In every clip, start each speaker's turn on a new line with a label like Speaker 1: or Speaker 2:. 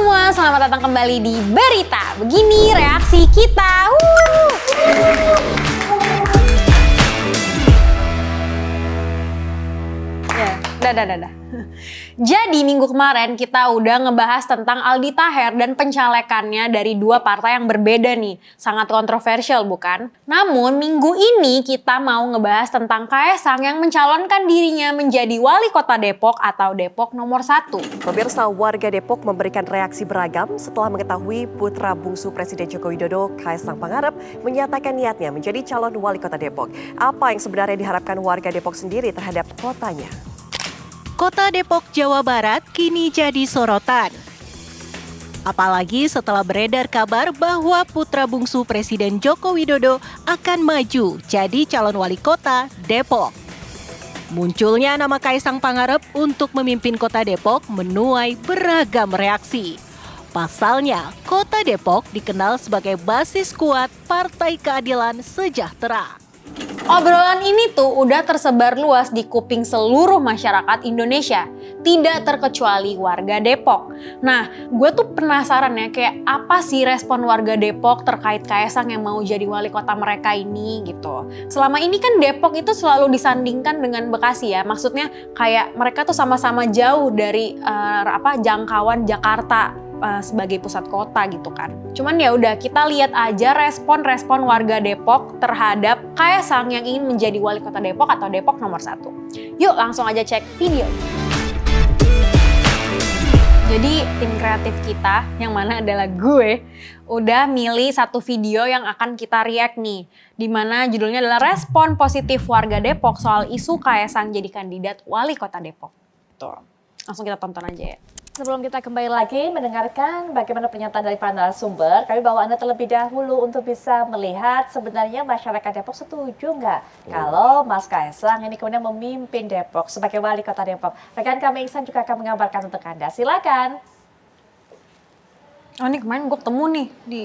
Speaker 1: semua, selamat datang kembali di Berita. Begini reaksi kita. Ya, dah. Jadi minggu kemarin kita udah ngebahas tentang Aldi Taher dan pencalekannya dari dua partai yang berbeda nih. Sangat kontroversial bukan? Namun minggu ini kita mau ngebahas tentang Kaesang yang mencalonkan dirinya menjadi wali kota Depok atau Depok nomor 1.
Speaker 2: Pemirsa, warga Depok memberikan reaksi beragam setelah mengetahui putra bungsu Presiden Joko Widodo, Kaesang Pangarep, menyatakan niatnya menjadi calon wali kota Depok. Apa yang sebenarnya diharapkan warga Depok sendiri terhadap kotanya?
Speaker 3: Kota Depok, Jawa Barat kini jadi sorotan. Apalagi setelah beredar kabar bahwa putra bungsu Presiden Joko Widodo akan maju jadi calon wali kota Depok. Munculnya nama Kaesang Pangarep untuk memimpin kota Depok menuai beragam reaksi. Pasalnya, kota Depok dikenal sebagai basis kuat Partai Keadilan Sejahtera.
Speaker 1: Obrolan ini tuh udah tersebar luas di kuping seluruh masyarakat Indonesia, tidak terkecuali warga Depok. Nah, gue tuh penasaran ya, kayak apa sih respon warga Depok terkait Kaesang yang mau jadi wali kota mereka ini gitu. Selama ini kan Depok itu selalu disandingkan dengan Bekasi ya, maksudnya kayak mereka tuh sama-sama jauh dari jangkauan Jakarta sebagai pusat kota gitu kan. Cuman ya udah, kita lihat aja respon-respon warga Depok terhadap Kaesang yang ingin menjadi wali kota Depok atau Depok nomor 1. Yuk langsung aja cek video. Jadi tim kreatif kita, yang mana adalah gue, udah milih satu video yang akan kita react nih. Dimana judulnya adalah respon positif warga Depok soal isu Kaesang jadi kandidat wali kota Depok. Tuh, langsung kita tonton aja ya.
Speaker 4: Sebelum kita kembali lagi mendengarkan bagaimana pernyataan dari para narasumber, kami bawa Anda terlebih dahulu untuk bisa melihat sebenarnya masyarakat Depok setuju nggak kalau Mas Kaesang ini kemudian memimpin Depok sebagai wali kota Depok. Rekan kami Iksan juga akan mengabarkan untuk Anda. Silakan.
Speaker 1: Oh ini kemarin gue ketemu nih di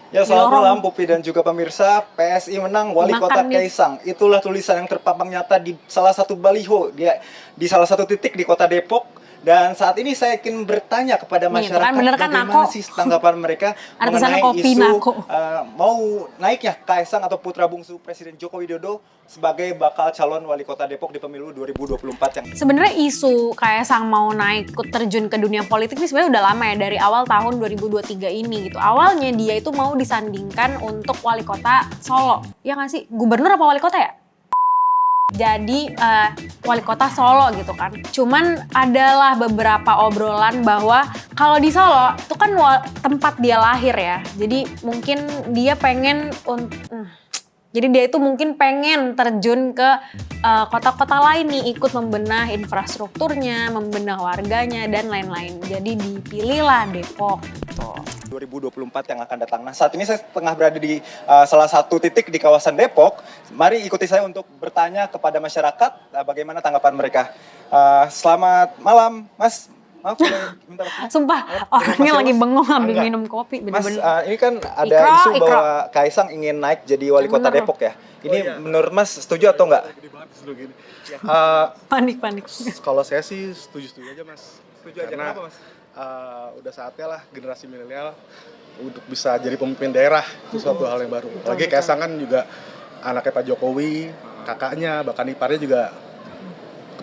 Speaker 5: Ya, selamat malam Pupi dan juga pemirsa. PSI menang wali kota Kaesang. Itulah tulisan yang terpampang nyata di salah satu baliho di salah satu titik di kota Depok. Dan saat ini saya ingin bertanya kepada masyarakat bagaimana sih tanggapan mereka mengenai isu mau naiknya Kaesang atau putra bungsu Presiden Joko Widodo sebagai bakal calon wali kota Depok di pemilu 2024 yang
Speaker 1: sebenarnya isu Kaesang mau naik ikut terjun ke dunia politik ini sebenarnya udah lama ya, dari awal tahun 2023 ini gitu. Awalnya dia itu mau disandingkan untuk wali kota Solo. Ya nggak sih? Gubernur apa wali kota ya? Jadi wali kota Solo gitu kan. Cuman adalah beberapa obrolan bahwa kalau di Solo itu kan tempat dia lahir ya. Jadi mungkin dia pengen jadi dia itu mungkin pengen terjun ke kota-kota lain nih, ikut membenah infrastrukturnya, membenah warganya dan lain-lain. Jadi dipilihlah Depok gitu.
Speaker 5: 2024 yang akan datang. Nah, saat ini saya tengah berada di salah satu titik di kawasan Depok. Mari ikuti saya untuk bertanya kepada masyarakat bagaimana tanggapan mereka. Selamat malam, Mas. Maaf, minta
Speaker 1: Sumpah, orangnya lagi bengong ambil minum kopi.
Speaker 5: Bener-bener. Mas, ini kan ada isu bahwa Kaesang ingin naik jadi wali kota Depok ya. Ini menurut Mas setuju atau enggak?
Speaker 1: Panik.
Speaker 6: Kalau saya sih setuju aja, Mas.
Speaker 5: Setuju aja. Kenapa, Mas?
Speaker 6: Udah saatnya lah generasi milenial untuk bisa jadi pemimpin daerah, itu suatu hal yang baru. Lagi Kaesang kan juga anaknya Pak Jokowi, kakaknya, bahkan iparnya juga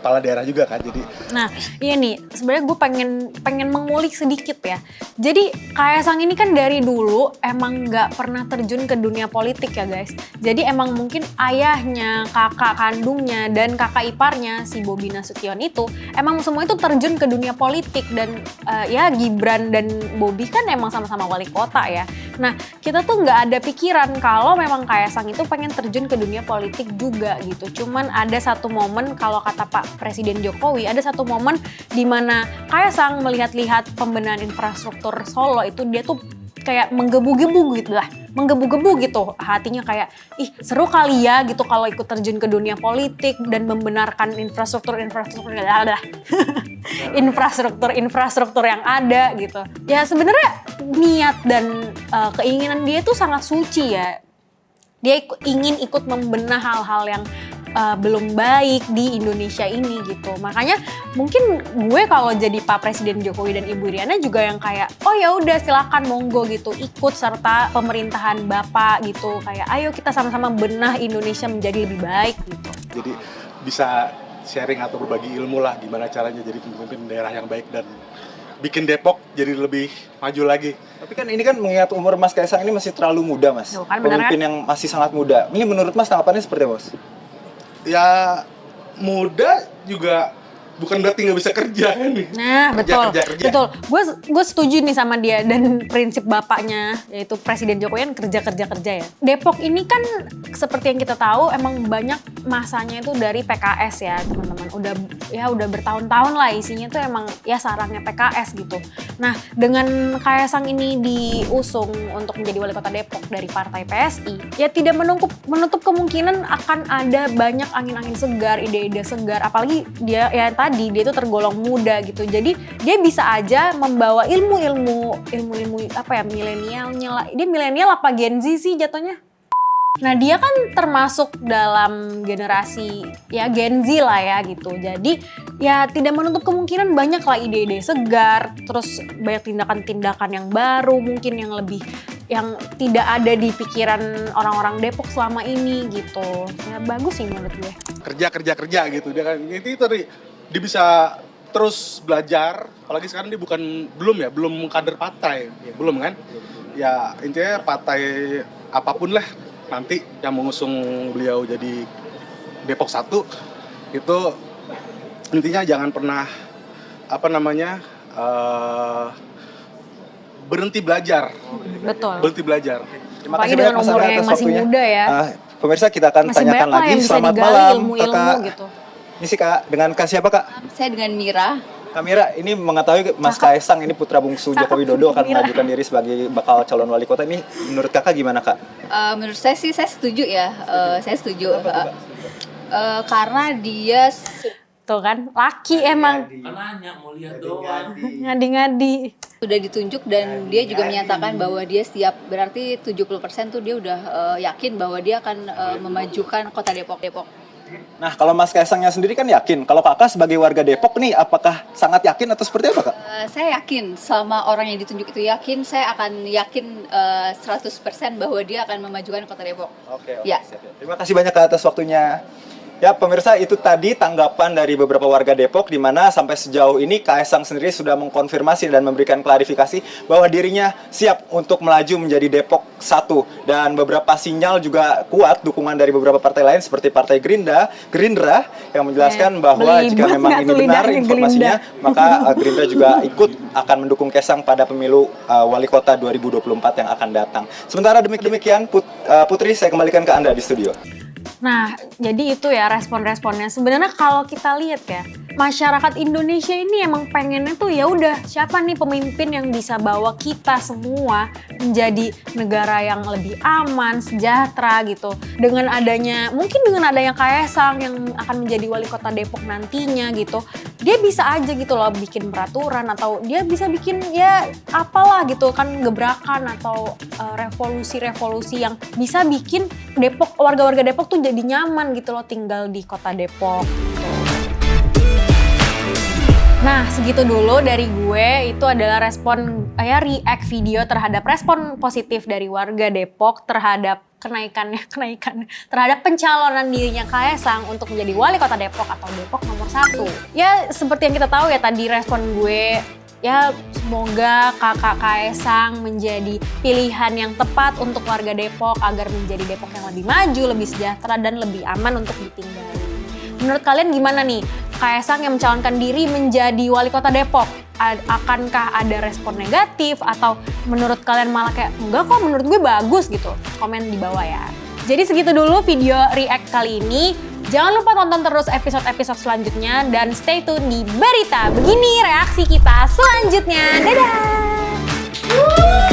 Speaker 6: kepala daerah juga kan. Jadi
Speaker 1: nah iya nih, sebenarnya gue pengen mengulik sedikit ya. Jadi Kaesang ini kan dari dulu emang nggak pernah terjun ke dunia politik ya guys. Jadi emang mungkin ayahnya, kakak kandungnya, dan kakak iparnya si Bobi Nasution itu emang semua itu terjun ke dunia politik. Dan ya Gibran dan Bobi kan emang sama-sama wali kota ya. Nah kita tuh nggak ada pikiran kalau memang Kaesang itu pengen terjun ke dunia politik juga gitu. Cuman ada satu momen, kalau kata Pak Presiden Jokowi, ada satu momen di mana Kaesang melihat-lihat pembenahan infrastruktur Solo itu, dia tuh kayak menggebu-gebu gitu lah, menggebu-gebu gitu hatinya, kayak ih seru kali ya gitu kalau ikut terjun ke dunia politik dan membenarkan infrastruktur yang ada gitu. Ya sebenarnya niat dan keinginan dia tuh sangat suci ya. Dia ingin ikut membenah hal-hal yang belum baik di Indonesia ini gitu. Makanya mungkin gue kalau jadi Pak Presiden Jokowi dan Ibu Iriana juga yang kayak oh ya udah silakan monggo gitu ikut serta pemerintahan Bapak gitu, kayak ayo kita sama-sama benah Indonesia menjadi lebih baik gitu.
Speaker 6: Jadi bisa sharing atau berbagi ilmu lah gimana caranya jadi pemimpin daerah yang baik dan bikin Depok jadi lebih maju lagi.
Speaker 5: Tapi kan ini kan mengingat umur Mas Kaisang ini masih terlalu muda, Mas.
Speaker 1: Tuh, kan, benar,
Speaker 5: Pemimpin yang masih sangat muda. Ini menurut Mas tanggapannya seperti apa, Mas?
Speaker 6: Ya muda juga bukan berarti nggak bisa kerja kan nih.
Speaker 1: Nah, betul.
Speaker 6: Kerja.
Speaker 1: Betul. Gue setuju nih sama dia dan prinsip bapaknya yaitu Presiden Jokowi kan kerja ya. Depok ini kan seperti yang kita tahu emang banyak masanya itu dari PKS ya, teman-teman. Udah bertahun-tahun lah isinya tuh emang ya sarangnya PKS gitu. Nah, dengan Kaisang ini diusung untuk menjadi wali kota Depok dari partai PSI, ya tidak menutup kemungkinan akan ada banyak angin-angin segar, ide-ide segar, apalagi dia itu tergolong muda gitu. Jadi dia bisa aja membawa ilmu apa ya, milenialnya. Dia milenial apa Gen Z sih jatuhnya? Nah dia kan termasuk dalam generasi ya Gen Z lah ya gitu. Jadi ya tidak menutup kemungkinan banyak lah ide-ide segar, terus banyak tindakan-tindakan yang baru mungkin yang tidak ada di pikiran orang-orang Depok selama ini gitu. Ya bagus sih menurut gue.
Speaker 6: Kerja gitu dia kan. Itu tadi dia bisa terus belajar, apalagi sekarang dia belum kader partai, belum kan? Ya intinya partai apapun lah nanti yang mengusung beliau jadi Depok 1 itu intinya jangan pernah berhenti belajar.
Speaker 1: Betul.
Speaker 6: Berhenti belajar.
Speaker 5: Terima
Speaker 1: Apalagi
Speaker 5: kasih
Speaker 1: dengan
Speaker 5: banyak Mas
Speaker 1: umurnya
Speaker 5: Angga
Speaker 1: yang
Speaker 5: atas
Speaker 1: masih
Speaker 5: waktunya.
Speaker 1: muda ya.
Speaker 5: Pemirsa kita akan
Speaker 1: Masih
Speaker 5: tanyakan
Speaker 1: banyak lah
Speaker 5: lagi.
Speaker 1: yang bisa
Speaker 5: Selamat
Speaker 1: digali
Speaker 5: malam,
Speaker 1: ilmu-ilmu
Speaker 5: Kakak.
Speaker 1: gitu.
Speaker 5: Ini sih Kak, dengan Kak siapa Kak?
Speaker 7: Saya dengan Mira.
Speaker 5: Kak Mira, ini mengetahui Mas Kaisang ini putra bungsu Joko Widodo akan mengajukan diri sebagai bakal calon wali kota. Ini menurut Kakak gimana Kak?
Speaker 7: Menurut saya sih saya setuju ya. Saya setuju. Karena dia
Speaker 1: Tuh kan, laki emang.
Speaker 8: Nanya mau lihat doang.
Speaker 1: Ngadi-ngadi.
Speaker 7: sudah ditunjuk dan dia juga menyatakan bahwa dia siap. Berarti 70% tuh dia udah yakin bahwa dia akan memajukan kota Depok.
Speaker 5: Nah, kalau Mas Kaisangnya sendiri kan yakin. Kalau Kakak sebagai warga Depok nih, apakah sangat yakin atau seperti apa Kak?
Speaker 7: Saya yakin selama orang yang ditunjuk itu yakin, saya akan yakin 100% bahwa dia akan memajukan kota Depok.
Speaker 5: Oke.
Speaker 7: Ya.
Speaker 5: Siap. Terima kasih banyak Kak atas waktunya. Ya pemirsa, itu tadi tanggapan dari beberapa warga Depok di mana sampai sejauh ini Kaisang sendiri sudah mengkonfirmasi dan memberikan klarifikasi bahwa dirinya siap untuk melaju menjadi Depok 1, dan beberapa sinyal juga kuat dukungan dari beberapa partai lain seperti Partai Gerindra yang menjelaskan bahwa jika memang ini benar informasinya maka Gerindra juga ikut akan mendukung Kaisang pada pemilu wali kota 2024 yang akan datang. Sementara demikian Putri, saya kembalikan ke Anda di studio.
Speaker 1: Nah, jadi itu ya respon-responnya. Sebenarnya kalau kita lihat ya, masyarakat Indonesia ini emang pengennya tuh ya udah siapa nih pemimpin yang bisa bawa kita semua menjadi negara yang lebih aman, sejahtera gitu. Dengan adanya Kaisang yang akan menjadi wali kota Depok nantinya gitu, dia bisa aja gitu loh bikin peraturan atau dia bisa bikin ya apalah gitu kan, gebrakan atau revolusi-revolusi yang bisa bikin Depok, warga-warga Depok tuh jadi nyaman gitu loh tinggal di kota Depok gitu. Nah, segitu dulu dari gue. Itu adalah respon react video terhadap respon positif dari warga Depok terhadap terhadap pencalonan dirinya Kaisang untuk menjadi wali kota Depok atau Depok nomor 1. Ya, seperti yang kita tahu ya tadi respon gue, ya semoga kakak Kaisang menjadi pilihan yang tepat untuk warga Depok agar menjadi Depok yang lebih maju, lebih sejahtera, dan lebih aman untuk ditinggali. Menurut kalian gimana nih? Kaisang yang mencalonkan diri menjadi wali kota Depok, akankah ada respon negatif atau menurut kalian malah kayak enggak kok, menurut gue bagus gitu? Komen di bawah ya. Jadi segitu dulu video react kali ini. Jangan lupa tonton terus episode-episode selanjutnya dan stay tune di Berita Begini reaksi kita selanjutnya. Dadah!